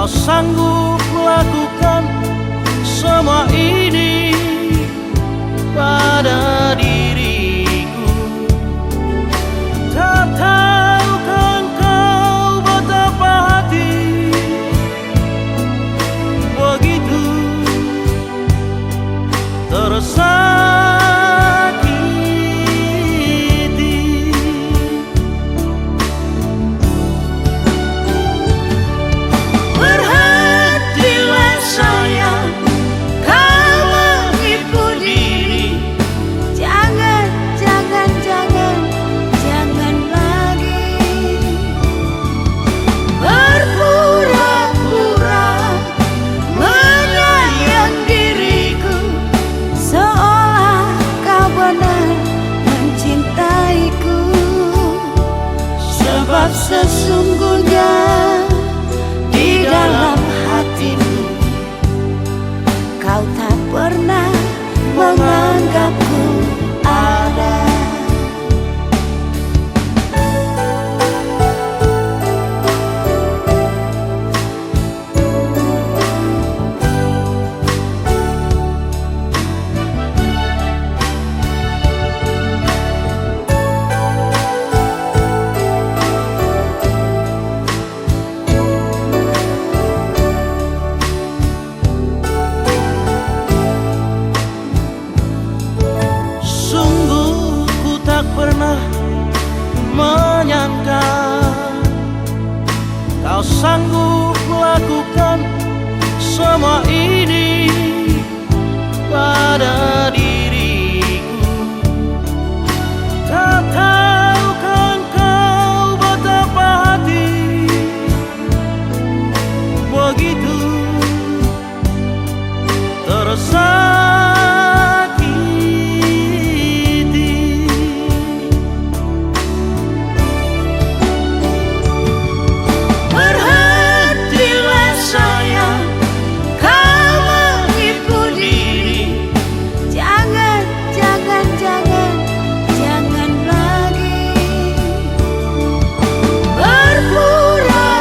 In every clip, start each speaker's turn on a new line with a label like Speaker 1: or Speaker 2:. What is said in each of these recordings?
Speaker 1: kau sanggup melakukan semua ini pada diriku. Tak tahukan kau betapa hati begitu tersakiti. Berhentilah sayang, kau menipu diri.
Speaker 2: Jangan, jangan, jangan, jangan lagi berpura-pura menyayang diriku, seolah kau benar mencintaiku. Sebab sesungguhnya di dalam hatimu kau tak pernah menganggapku ada.
Speaker 1: Sungguh ku tak pernah menyangka kau sanggup melakukan semua ini pada diriku. Tak tahukan kau betapa hati begitu tersakiti. Berhentilah sayang, kau menipu diri.
Speaker 2: Jangan, jangan, jangan, jangan lagi berpura-pura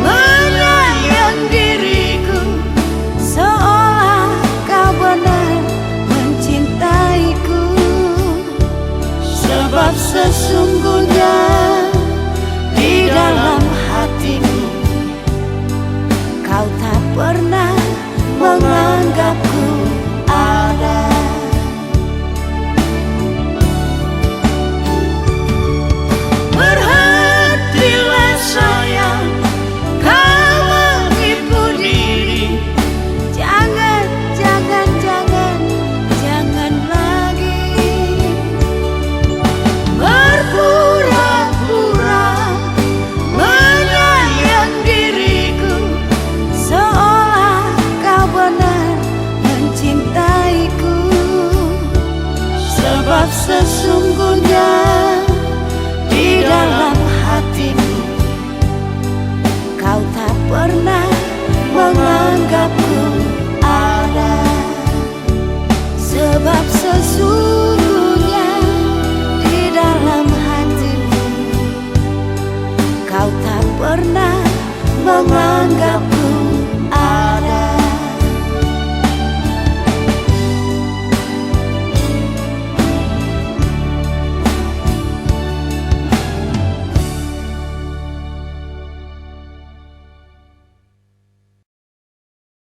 Speaker 2: menyayang diriku, seolah kau benar mencintaiku. Sebab sesungguhnya di dalam hatimu kau tak pernah menganggapku ada.
Speaker 1: Berhentilah sayang, kau menipu diri.
Speaker 2: Jangan, jangan, jangan, jangan lagi berpura-pura menyayang diriku, seolah kau benar mencintaiku. Sebab sesungguhnya di dalam hatimu kau tak pernah menganggapku ada. Sebab sesungguhnya di dalam hatimu kau tak pernah menganggapku